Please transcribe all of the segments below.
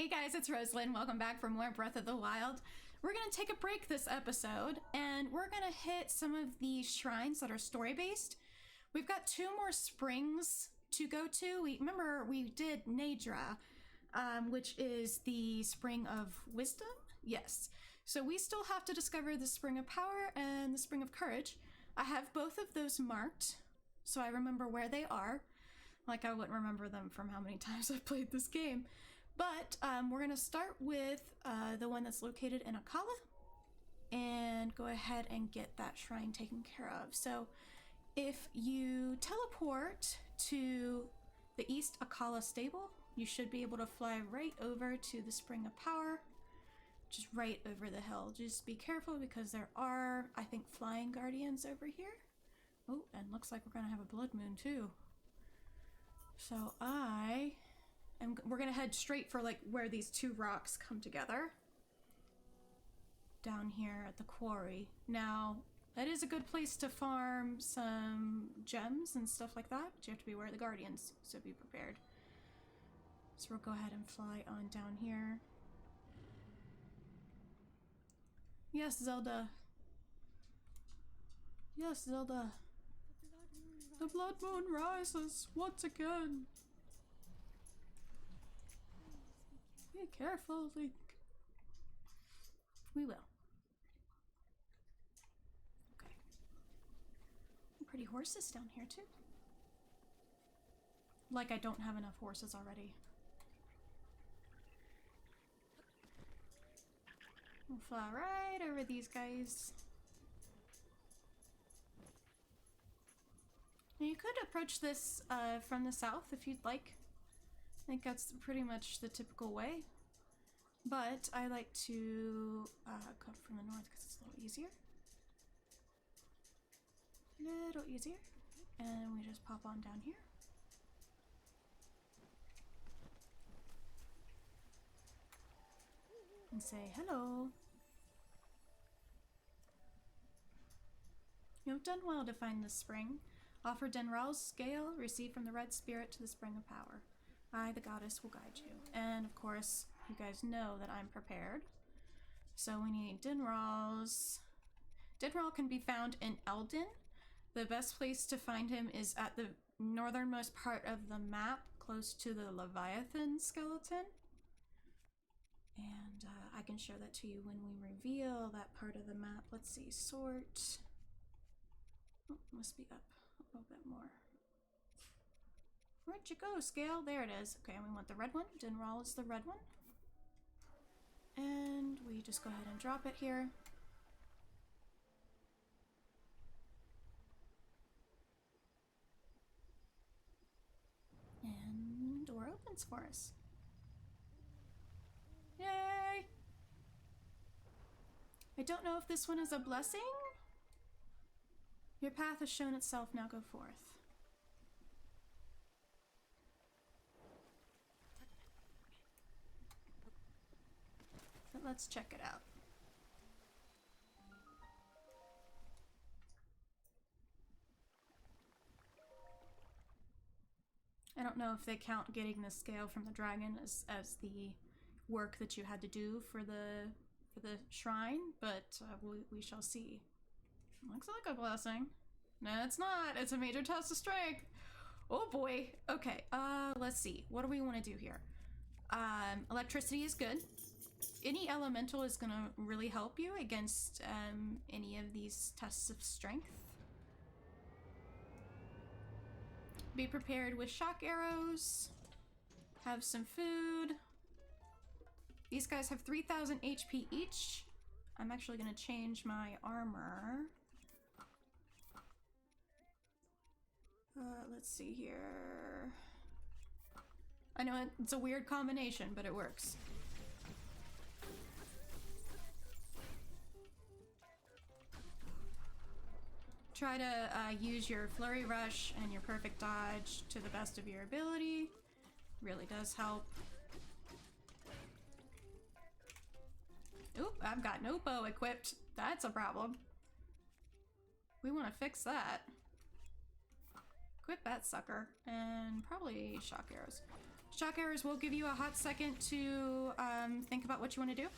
Hey guys, it's Rosealyn. Welcome back for more Breath of the Wild. We're going to take a break this episode, and we're going to hit some of the shrines that are story-based. We've got 2 more springs to go to. Remember, we did Nadra, which is the Spring of Wisdom? Yes. So we still have to discover the Spring of Power and the Spring of Courage. I have both of those marked, so I remember where they are. Like I wouldn't remember them from how many times I've played this game. But we're going to start with the one that's located in Akala and go ahead and get that shrine taken care of. So if you teleport to the East Akala stable, you should be able to fly right over to the Spring of Power, just right over the hill. Just be careful because there are, I think, flying guardians over here. Oh, and looks like we're going to have a blood moon too. So we're gonna head straight for like where these 2 rocks come together. Down here at the quarry. Now, that is a good place to farm some gems and stuff like that, but you have to be aware of the guardians, so be prepared. So we'll go ahead and fly on down here. Yes, Zelda. Yes, Zelda. The blood moon rises once again. Be careful, Link. We will. Okay. Pretty horses down here, too. Like I don't have enough horses already. We'll fly right over these guys. Now you could approach this from the south if you'd like. I think that's pretty much the typical way, but I like to come from the north because it's a little easier. And we just pop on down here. And say hello. You have done well to find this spring. Offer Denral's scale, received from the Red Spirit to the Spring of Power. I, the goddess, will guide you. And of course, you guys know that I'm prepared. So we need Denral's. Denral can be found in Eldin. The best place to find him is at the northernmost part of the map, close to the Leviathan skeleton. And I can show that to you when we reveal that part of the map. Let's see, sort. Oh, must be up a little bit more. Where'd you go, scale? There it is. Okay, and we want the red one. Denral is the red one. And we just go ahead and drop it here. And door opens for us. Yay! I don't know if this one is a blessing. Your path has shown itself, now go forth. But let's check it out. I don't know if they count getting the scale from the dragon as the work that you had to do for the shrine, but we shall see. Looks like a blessing. No, it's not. It's a major test of strength. Oh boy. Okay. Let's see. What do we want to do here? Electricity is good. Any elemental is gonna really help you against any of these tests of strength. Be prepared with shock arrows. Have some food. These guys have 3,000 HP each. I'm actually gonna change my armor. Let's see here. I know it's a weird combination, but it works. Try to use your flurry rush and your perfect dodge to the best of your ability. Really does help. Oop, I've got no bow equipped. That's a problem. We want to fix that. Equip that sucker. And probably shock arrows. Shock arrows will give you a hot second to think about what you want to do,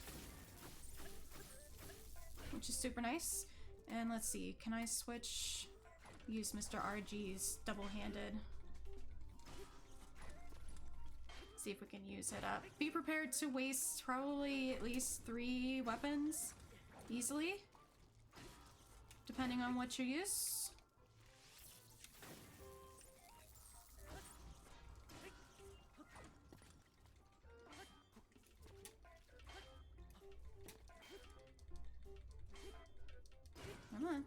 which is super nice. And let's see, can I switch? Use Mr. RG's double-handed. See if we can use it up. Be prepared to waste probably at least 3 weapons easily, depending on what you use. Come on.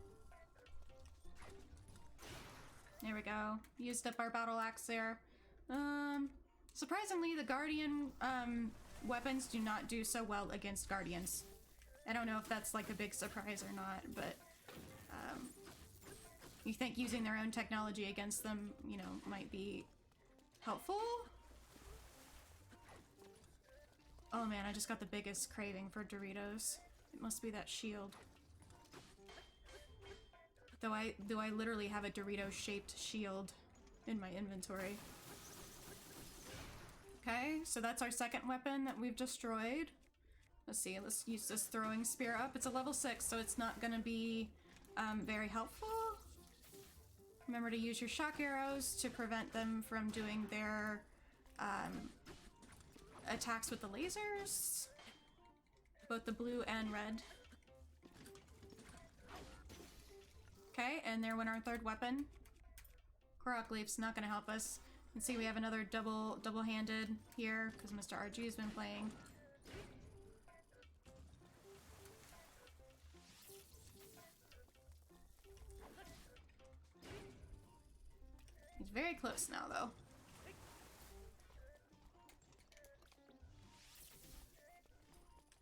There we go. Used up our battle axe there. Surprisingly, the Guardian weapons do not do so well against Guardians. I don't know if that's like a big surprise or not, but you think using their own technology against them, you know, might be helpful? Oh man, I just got the biggest craving for Doritos. It must be that shield. Though I literally have a Dorito-shaped shield in my inventory. Okay, so that's our second weapon that we've destroyed. Let's see, let's use this throwing spear up. It's a level 6, so it's not gonna be very helpful. Remember to use your shock arrows to prevent them from doing their attacks with the lasers. Both the blue and red. Okay, and there went our third weapon. Korok Leaf's not gonna help us. You can see we have another double-handed here, because Mr. RG has been playing. He's very close now, though.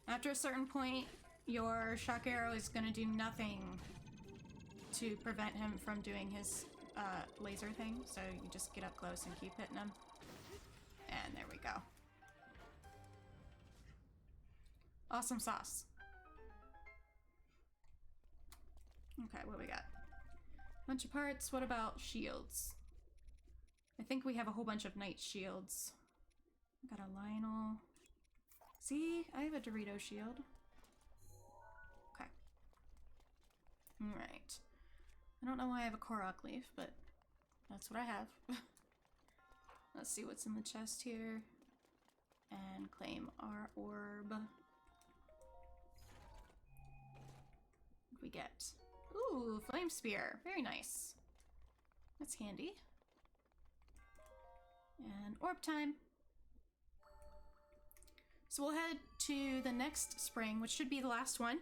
After a certain point, your shock arrow is gonna do nothing to prevent him from doing his laser thing, so you just get up close and keep hitting him. And there we go. Awesome sauce. Okay, what we got? Bunch of parts. What about shields? I think we have a whole bunch of knight shields. Got a Lionel. See, I have a Dorito shield. Okay. Alright. I don't know why I have a Korok Leaf, but that's what I have. Let's see what's in the chest here. And claim our orb. What do we get? Ooh, Flame Spear. Very nice. That's handy. And orb time. So we'll head to the next spring, which should be the last one.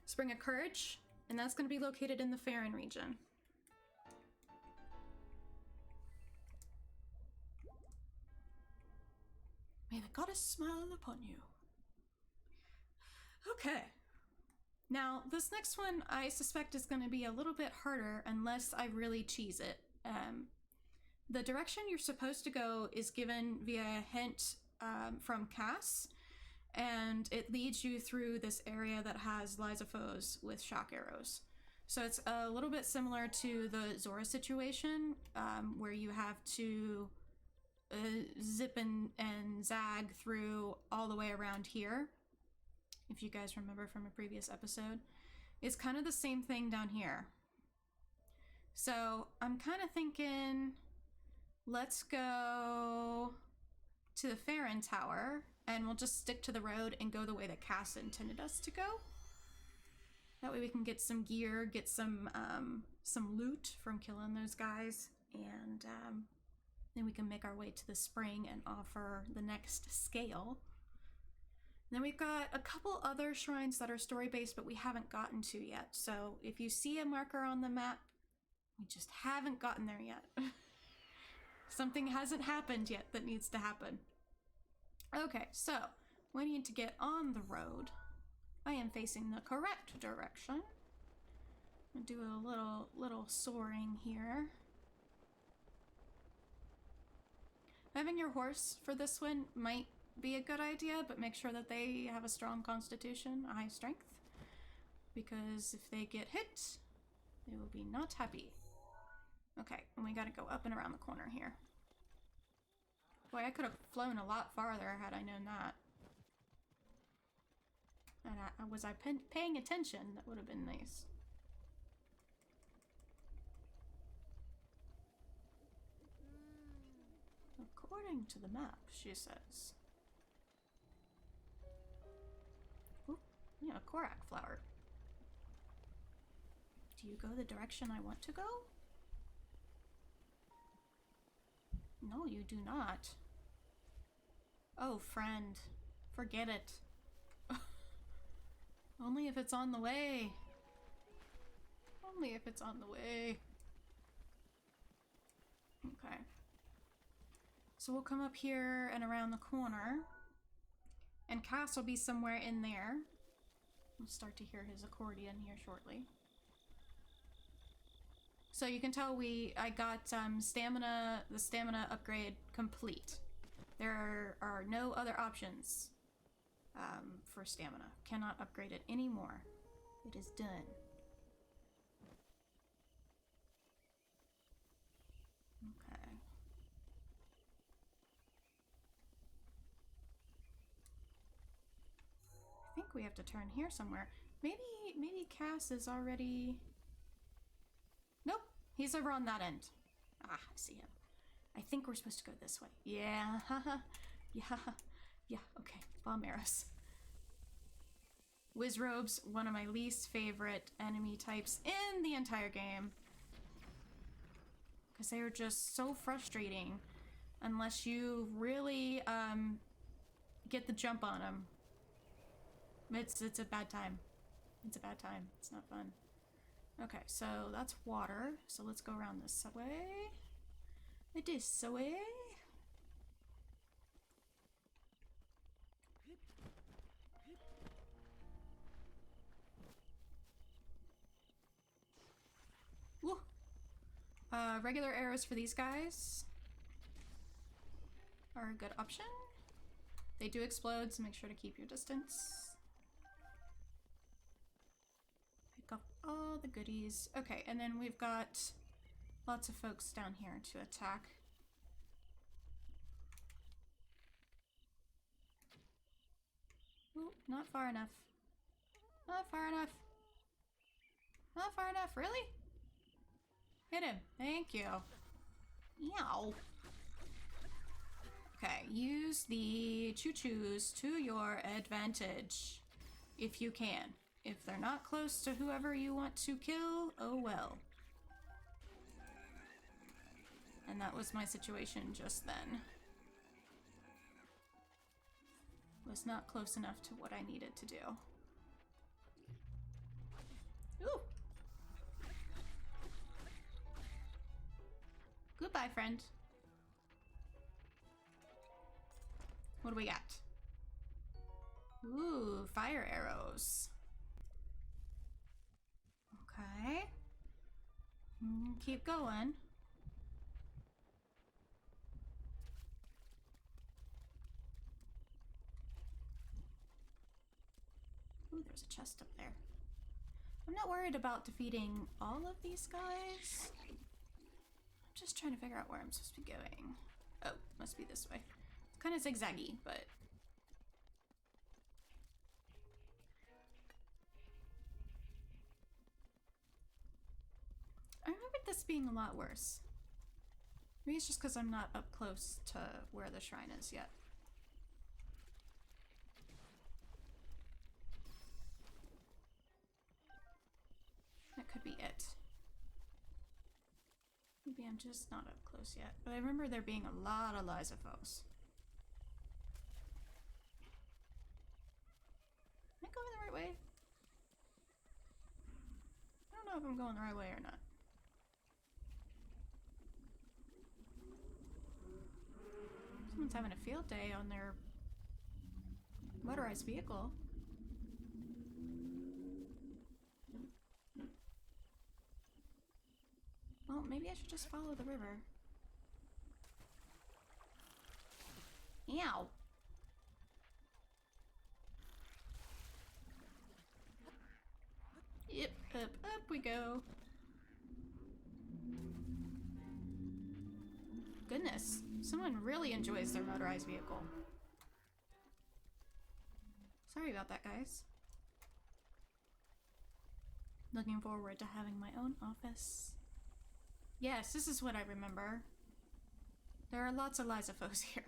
Spring of Courage. And that's going to be located in the Farron region. May the goddess smile upon you. Okay. Now, this next one I suspect is going to be a little bit harder unless I really cheese it. The direction you're supposed to go is given via a hint from Cass, and it leads you through this area that has Lysophos with shock arrows. So it's a little bit similar to the Zora situation, where you have to zip and zag through all the way around here. If you guys remember from a previous episode, it's kind of the same thing down here. So I'm kind of thinking, let's go to the Farron Tower, and we'll just stick to the road and go the way that Cass intended us to go. That way we can get some gear, get some loot from killing those guys, and then we can make our way to the spring and offer the next scale. Then we've got a couple other shrines that are story-based, but we haven't gotten to yet. So if you see a marker on the map, we just haven't gotten there yet. Something hasn't happened yet that needs to happen. Okay, so we need to get on the road. I am facing the correct direction. I'll do a little soaring here. Having your horse for this one might be a good idea, but make sure that they have a strong constitution, a high strength, because if they get hit, they will be not happy. Okay, and we gotta go up and around the corner here. Boy, I could have flown a lot farther had I known that. And was I paying attention? That would have been nice. According to the map, she says. Ooh, yeah, a Korak flower. Do you go the direction I want to go? No, you do not. Oh, friend. Forget it. Only if it's on the way. Only if it's on the way. Okay. So we'll come up here and around the corner. And Cass will be somewhere in there. We'll start to hear his accordion here shortly. So you can tell I got the stamina upgrade complete. There are no other options for stamina. Cannot upgrade it anymore. It is done. Okay. I think we have to turn here somewhere. Maybe Cass is already... Nope, he's over on that end. Ah, I see him. I think we're supposed to go this way. Yeah, yeah, okay. Bomb arrows. Wizrobes, one of my least favorite enemy types in the entire game. Because they are just so frustrating unless you really get the jump on them. It's a bad time. It's a bad time. It's not fun. Okay, so that's water. So let's go around this way. This way. Woo. Regular arrows for these guys are a good option. They do explode, so make sure to keep your distance. Pick up all the goodies. Okay, and then we've got lots of folks down here to attack. Ooh, not far enough. Not far enough. Not far enough, really? Hit him. Thank you. Yow. Okay, use the choo-choos to your advantage. If you can. If they're not close to whoever you want to kill, oh well. And that was my situation just then. Was not close enough to what I needed to do. Ooh! Goodbye, friend. What do we got? Ooh, fire arrows. Okay. Keep going. Ooh, there's a chest up there. I'm not worried about defeating all of these guys. I'm just trying to figure out where I'm supposed to be going. Oh, must be this way. It's kind of zigzaggy, but... I remember this being a lot worse. Maybe it's just because I'm not up close to where the shrine is yet. That could be it. Maybe I'm just not up close yet. But I remember there being a lot of Lysophoes. Am I going the right way? I don't know if I'm going the right way or not. Someone's having a field day on their motorized vehicle. Well, maybe I should just follow the river. Ow! Yep, up we go. Goodness, Someone really enjoys their motorized vehicle. Sorry about that, guys. Looking forward to having my own office. Yes, this is what I remember. There are lots of Lysophoes here.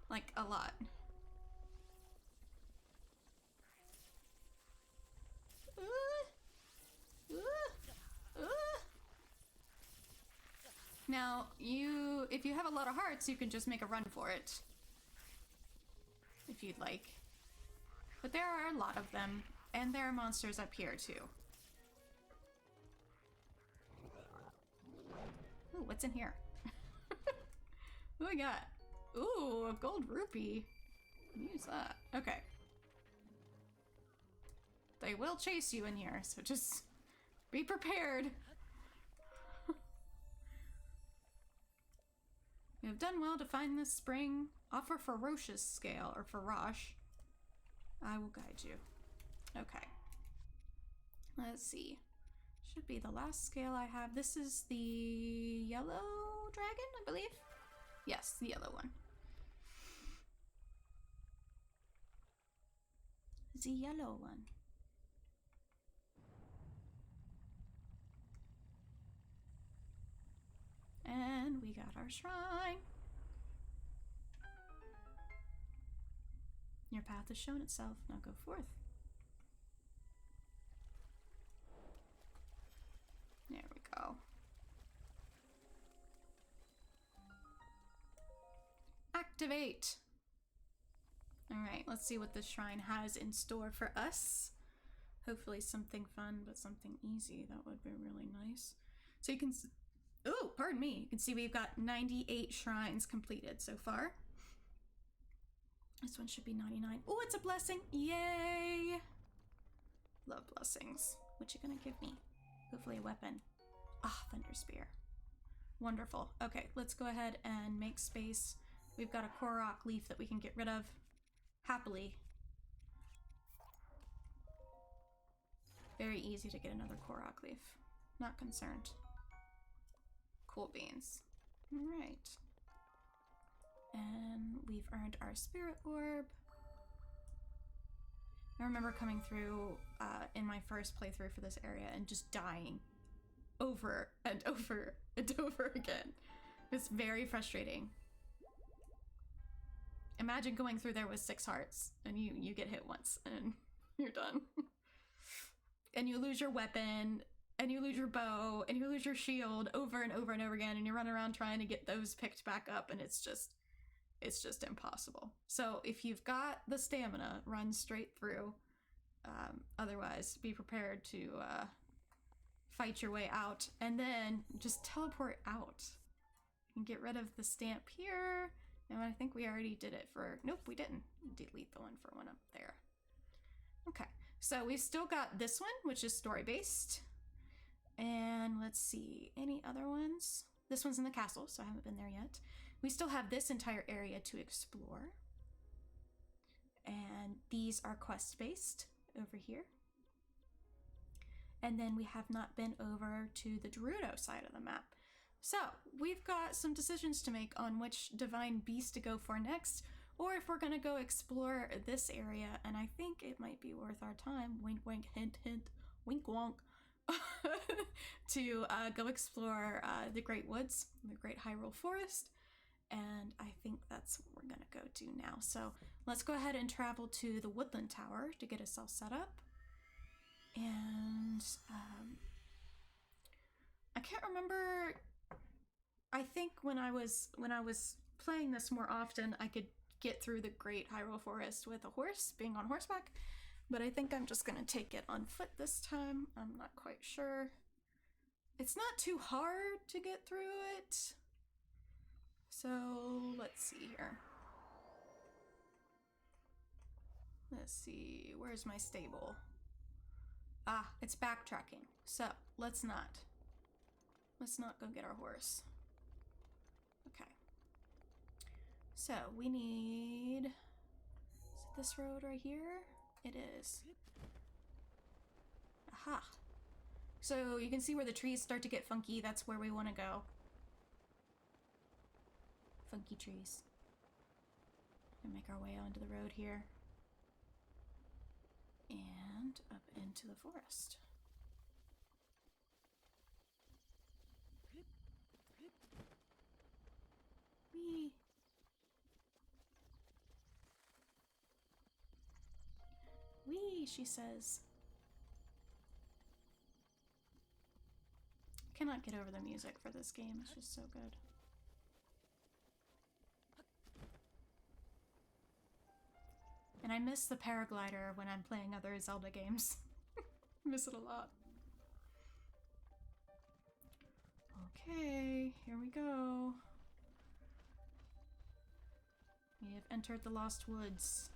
Like, a lot. Now, if you have a lot of hearts, you can just make a run for it. If you'd like. But there are a lot of them, and there are monsters up here, too. Ooh, what's in here? What do we got? Ooh, a gold rupee. Use that. Okay. They will chase you in here, so just be prepared. You have done well to find this spring. Offer ferocious scale, or Farosh. I will guide you. Okay. Let's see. Should be the last scale I have. This is the yellow dragon, I believe? Yes, the yellow one. The yellow one. And we got our shrine. Your path has shown itself. Now go forth. There we go. Activate! Alright, let's see what this shrine has in store for us. Hopefully something fun, but something easy. That would be really nice. So you can... Oh, pardon me. You can see we've got 98 shrines completed so far. This one should be 99. Oh, it's a blessing! Yay! Love blessings. What you gonna give me? Hopefully a weapon. Ah, Thunder Spear. Wonderful. Okay, let's go ahead and make space. We've got a Korok leaf that we can get rid of. Happily. Very easy to get another Korok leaf. Not concerned. Cool beans. Alright. And we've earned our spirit orb. I remember coming through in my first playthrough for this area and just dying over and over and over again. It's very frustrating. Imagine going through there with 6 hearts and you get hit once and you're done. And you lose your weapon and you lose your bow and you lose your shield over and over and over again, and you run around trying to get those picked back up, and it's just impossible. So if you've got the stamina, run straight through. Otherwise, be prepared to fight your way out, and then just teleport out. And get rid of the stamp here. And I think we already did it for... Nope, we didn't. Delete the one for one up there. Okay, so we've still got this one, which is story-based. And let's see, any other ones? This one's in the castle, so I haven't been there yet. We still have this entire area to explore. And these are quest-based over here. And then we have not been over to the Gerudo side of the map. So, we've got some decisions to make on which divine beast to go for next, or if we're gonna go explore this area, and I think it might be worth our time, wink wink, hint hint, wink wonk, to go explore the Great Woods, the Great Hyrule Forest, and I think that's what we're gonna go to now. So, let's go ahead and travel to the Woodland Tower to get us all set up. And, I can't remember... I think when I was playing this more often, I could get through the Great Hyrule Forest with a horse, being on horseback, but I think I'm just gonna take it on foot this time. I'm not quite sure. It's not too hard to get through it. So, let's see here. Let's see, where's my stable? Ah, it's backtracking. So, let's not go get our horse. Okay. So, we need... Is it this road right here? It is. Aha. So, you can see where the trees start to get funky. That's where we want to go. funky trees. And make our way onto the road here. And up into the forest. Whee! Whee, she says. Cannot get over the music for this game. It's just so good. And I miss the paraglider when I'm playing other Zelda games. Miss it a lot. Okay, here we go. We have entered the Lost Woods.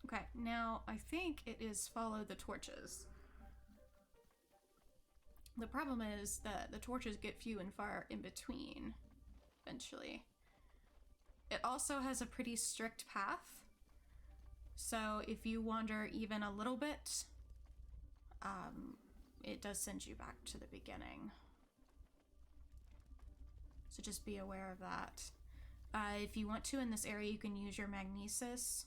Okay, now I think it is follow the torches. The problem is that the torches get few and far in between, eventually. It also has a pretty strict path. So if you wander even a little bit, it does send you back to the beginning. So just be aware of that. If you want to, in this area, you can use your magnesis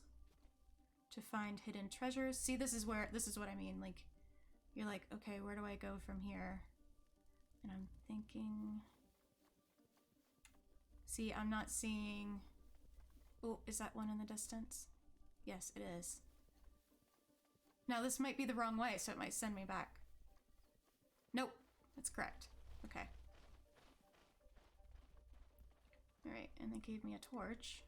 to find hidden treasures. See, this is what I mean. Like, you're like, okay, where do I go from here? And I'm thinking... See, I'm not seeing... Oh, is that one in the distance? Yes, it is. Now, this might be the wrong way, so it might send me back. Nope, that's correct. Okay. Alright, and they gave me a torch,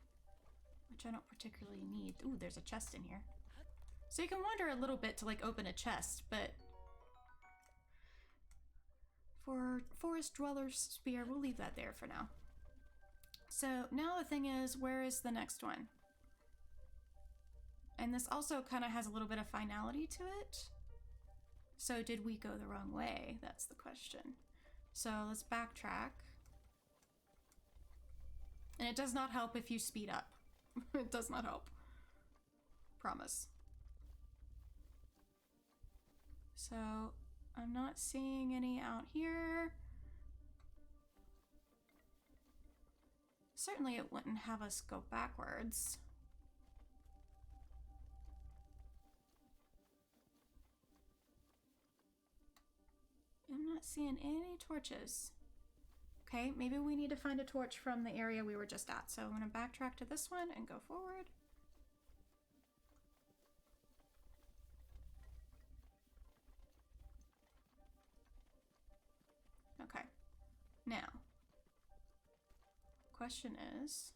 which I don't particularly need. Ooh, there's a chest in here. So you can wander a little bit to, like, open a chest, but... For Forest Dweller's Spear, we'll leave that there for now. So, now the thing is, where is the next one? And this also kind of has a little bit of finality to it. So did we go the wrong way? That's the question. So let's backtrack. And it does not help if you speed up. It does not help. Promise. So I'm not seeing any out here. Certainly it wouldn't have us go backwards. I'm not seeing any torches. Okay, maybe we need to find a torch from the area we were just at. So I'm going to backtrack to this one and go forward. Okay, now, question is,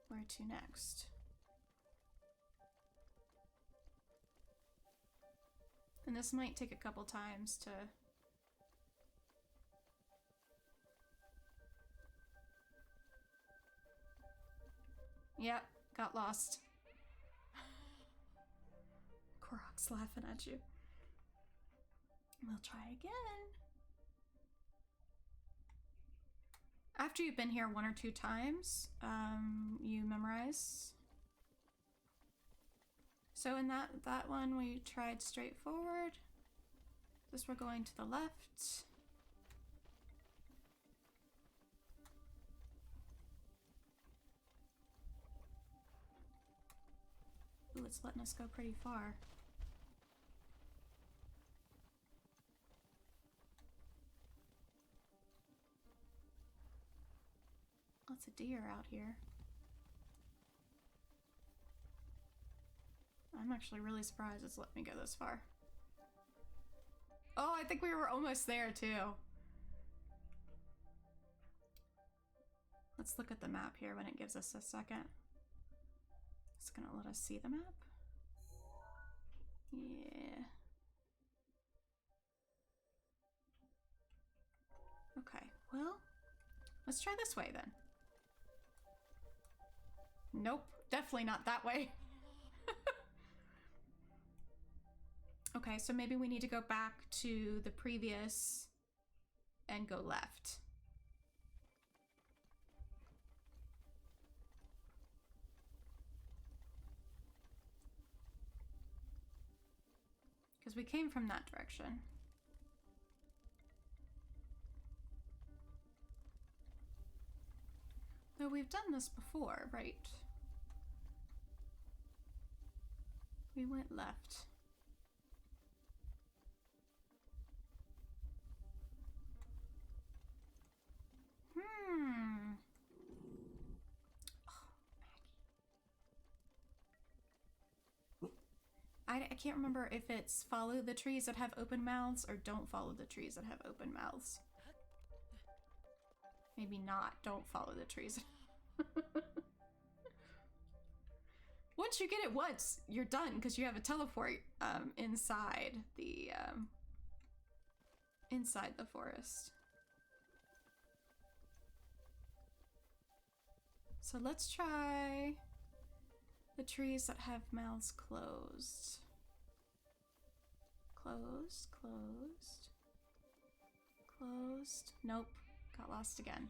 where to next? And this might take a couple times to... Yep, got lost. Korok's laughing at you. We'll try again. After you've been here 1 or 2 times, you memorize. So in that one, we tried straight forward. This we're going to the left. Ooh, it's letting us go pretty far. Lots of deer out here. I'm actually really surprised it's let me go this far. Oh, I think we were almost there too. Let's look at the map here when it gives us a second. It's gonna let us see the map. Yeah. Okay, well, let's try this way then. Nope, definitely not that way. Okay, so maybe we need to go back to the previous and go left. Because we came from that direction. So we've done this before, right? We went left. I can't remember if it's follow the trees that have open mouths or don't follow the trees that have open mouths. Maybe not. Don't follow the trees. Once you get it once, you're done because you have a teleport inside the forest. So let's try the trees that have mouths closed. Closed, closed, closed. Nope, got lost again.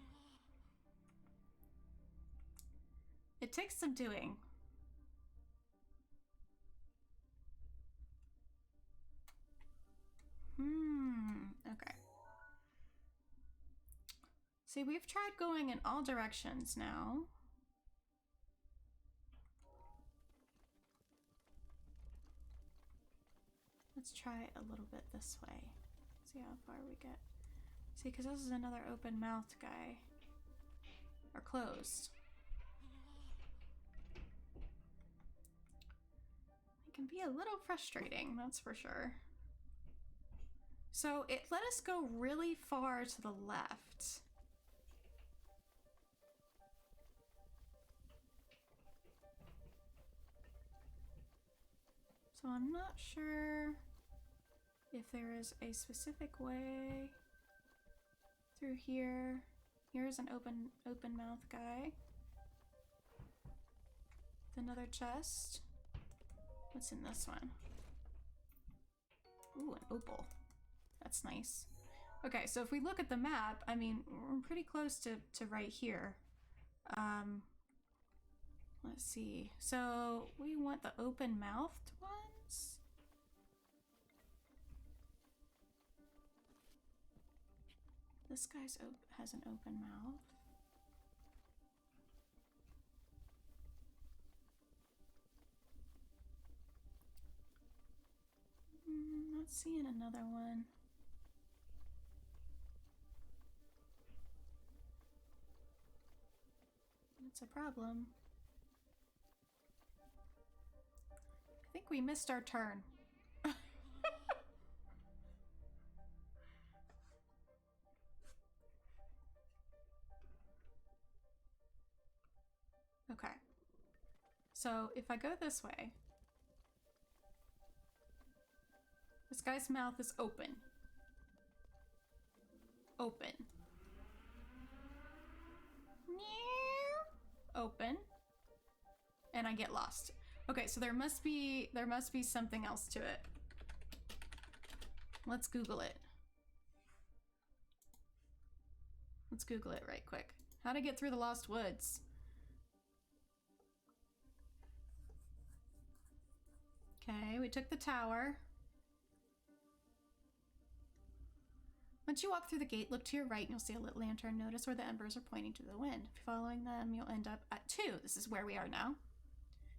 It takes some doing. Okay. See, we've tried going in all directions now. Let's try a little bit this way. See how far we get. See, because this is another open-mouthed guy. Or closed. It can be a little frustrating, that's for sure. So it let us go really far to the left. So I'm not sure if there is a specific way through here. Here's an open mouth guy. Another chest. What's in this one? Ooh, an opal. That's nice. Okay, so if we look at the map, I mean, we're pretty close to right here. Let's see. So we want the open-mouthed ones. This guy's has an open mouth. Not seeing another one. That's a problem. I think we missed our turn. Okay. So if I go this way, this guy's mouth is open. Open. Open. And I get lost. Okay, so there must be something else to it. Let's Google it. Let's Google it right quick. How to get through the Lost Woods. Okay, we took the tower. Once you walk through the gate, look to your right and you'll see a lit lantern. Notice where the embers are pointing to the wind. If you're following them, you'll end up at 2. This is where we are now.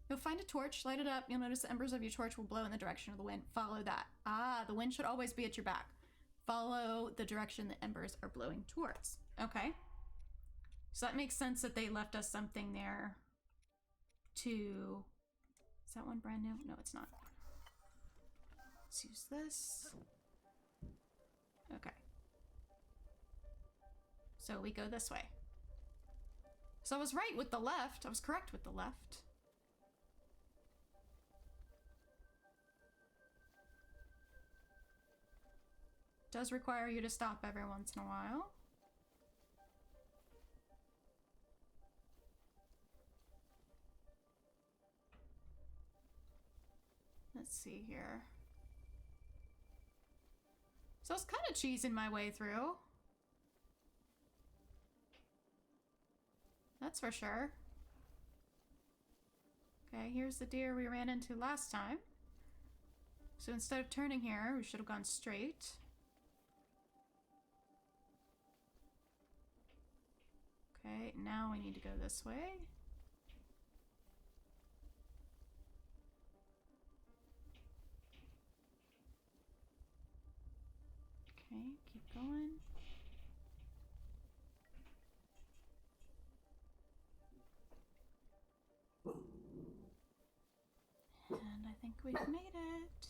You'll find a torch, light it up. You'll notice the embers of your torch will blow in the direction of the wind. Follow that. Ah, the wind should always be at your back. Follow the direction the embers are blowing towards. Okay. So that makes sense that they left us something there to... Is that one brand new? No, it's not. Let's use this. Okay. So we go this way. So I was right with the left. I was correct with the left. Does require you to stop every once in a while. Let's see here. So I was kind of cheesing my way through. That's for sure. Okay, here's the deer we ran into last time. So instead of turning here, we should have gone straight. Okay, now we need to go this way. Okay, keep going. And I think we've made it.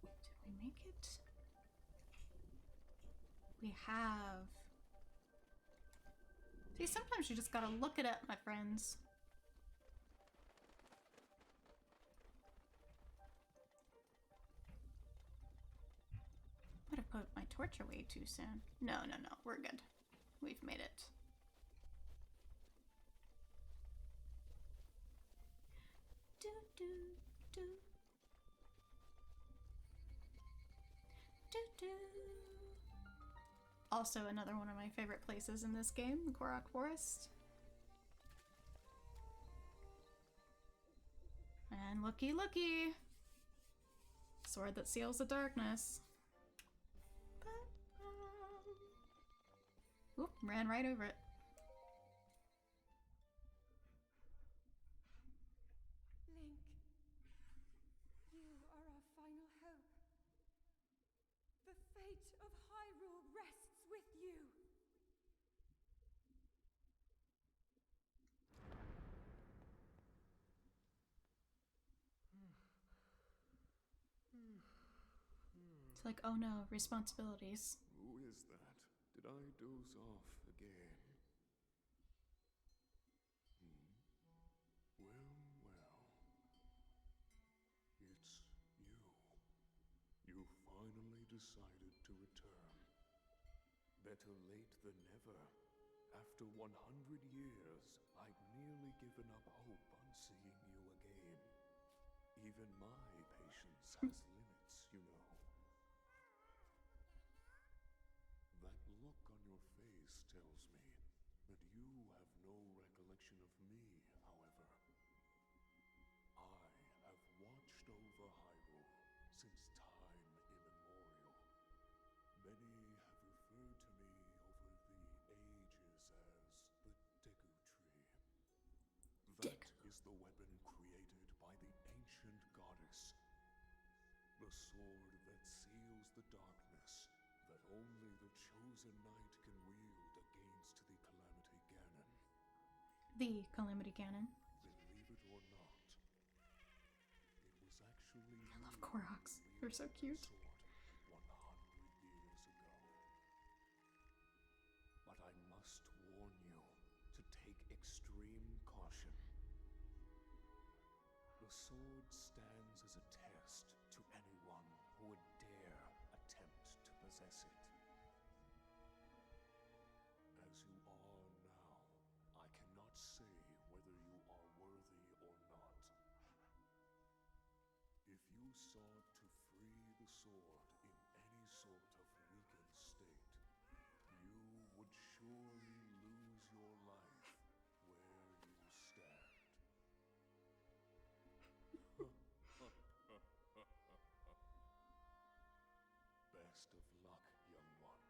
Did we make it? We have. See, sometimes you just gotta look it up, my friends. Might have put my torch away too soon. No, no, no, we're good. We've made it. Do, do, do. Do, do. Also another one of my favorite places in this game, the Great Hyrule Forest. And looky, looky! Sword that seals the darkness. Oop, ran right over it. Link, you are our final hope. The fate of Hyrule rests with you. It's like, oh no, responsibilities. Who is that? Did I doze off again? Well, well. It's you. You finally decided to return. Better late than never. After 100 years, I'd nearly given up hope on seeing you again. Even my patience has limits, you know. That look on your face tells me that you have no recollection of me, however. I have watched over Hyrule since time immemorial. Many have referred to me over the ages as the Deku Tree. That is the weapon created by the ancient goddess. The sword that seals the darkness that only the chosen knight can wield against the Calamity Ganon. The Calamity Ganon. Believe it or not, it was actually I love Koroks. They're so cute. 100 years ago. But I must warn you to take extreme caution. The sword stands as a test to anyone who would dare attempt to possess it. As you are now, I cannot say whether you are worthy or not. If you sought to free the sword in any sort of weakened state, you would surely lose your life where you stand. Best of luck, young one.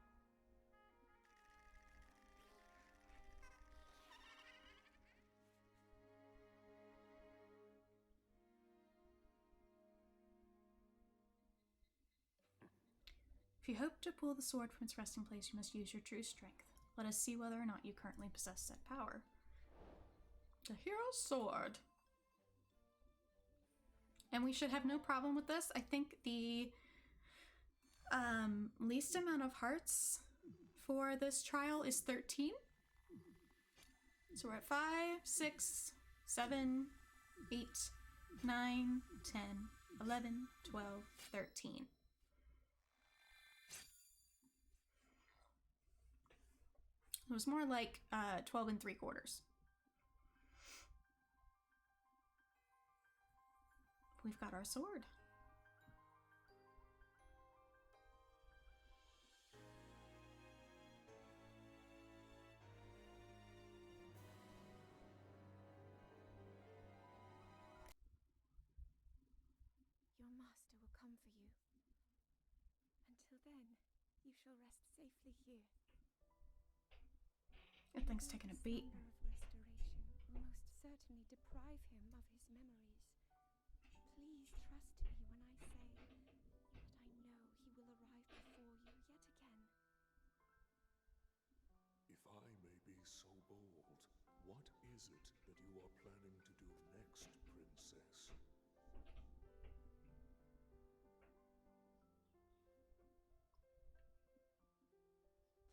If you hope to pull the sword from its resting place, you must use your true strength. Let us see whether or not you currently possess that power. The Hero's Sword. And we should have no problem with this. I think the least amount of hearts for this trial is 13. So we're at 5, 6, 7, 8, 9, 10, 11, 12, 13. It was more like 12 and 3/4. We've got our sword. Your master will come for you. You shall rest safely here. That thing's taking a beat. The thunder of restoration will most certainly deprive him of his memories. Please trust me when I say that I know he will arrive before you yet again. If I may be so bold, what is it that you are planning to do next, Princess?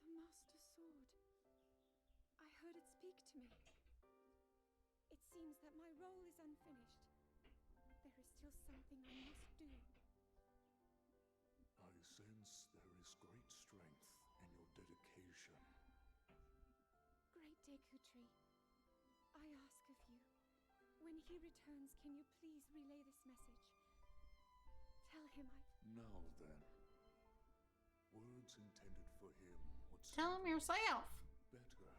The Master Sword. I heard it speak to me. It seems that my role is unfinished. There is still something I must do. I sense there is great strength in your dedication. Great Deku Tree, I ask of you, when he returns, can you please relay this message? Tell him Now then, words intended for him would Tell sound him yourself. better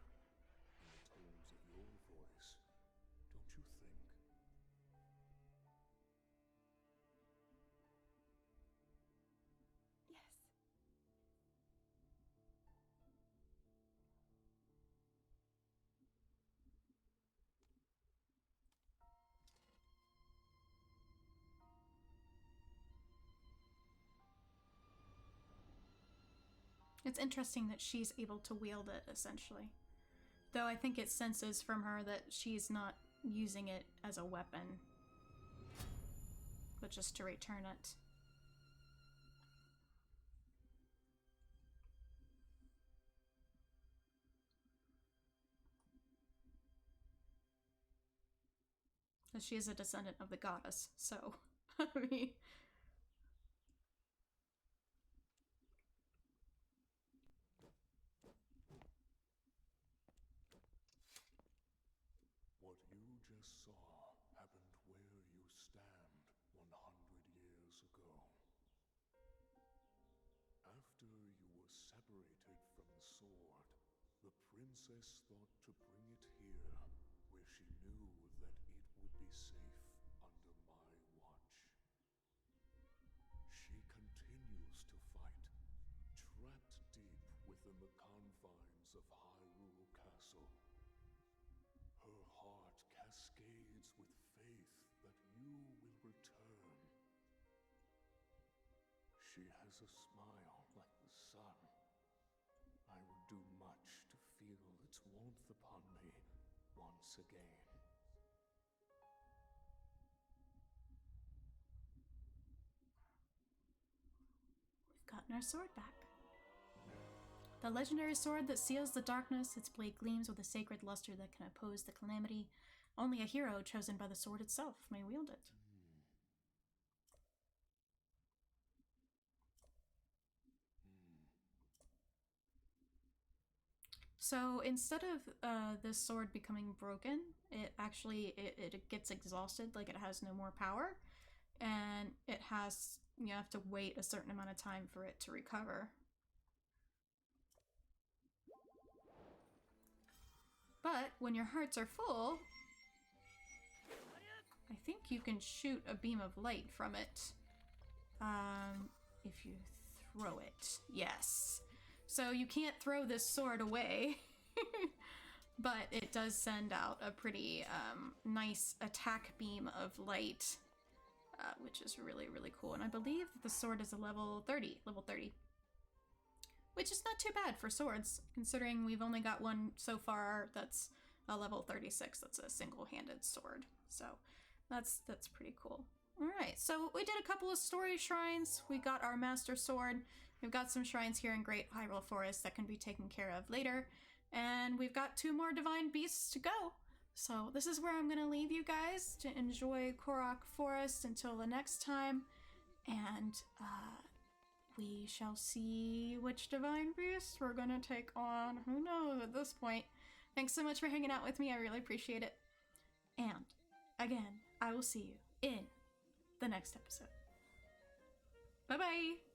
in the tones of your voice, don't you think? yes. It's interesting that she's able to wield it, essentially. Though I think it senses from her that she's not using it as a weapon, but just to return it. Because she is a descendant of the goddess, so, I mean... What you just saw happened where you stand 100 years ago. After you were separated from the sword, the princess thought to bring it here, where she knew that it would be safe under my watch. She continues to fight, trapped deep within the confines of Hyrule Castle. Her heart cascades with faith that you will return. She has a smile like the sun. I would do much to feel its warmth upon me once again. We've gotten our sword back. The legendary sword that seals the darkness, its blade gleams with a sacred luster that can oppose the calamity. Only a hero chosen by the sword itself may wield it. So instead of this sword becoming broken, it actually it gets exhausted, like it has no more power, and you have to wait a certain amount of time for it to recover. But when your hearts are full, I think you can shoot a beam of light from it. If you throw it. Yes. So you can't throw this sword away, but it does send out a pretty nice attack beam of light, which is really, really cool. And I believe the sword is a level 30, which is not too bad for swords, considering we've only got one so far that's a level 36. That's a single-handed sword. So that's pretty cool. All right, so we did a couple of story shrines. We got our Master Sword. We've got some shrines here in Great Hyrule Forest that can be taken care of later. And we've got 2 more Divine Beasts to go. So this is where I'm going to leave you guys to enjoy Korok Forest until the next time. And we shall see which Divine Beast we're going to take on. Who knows at this point. Thanks so much for hanging out with me. I really appreciate it. And again, I will see you in the next episode. Bye-bye!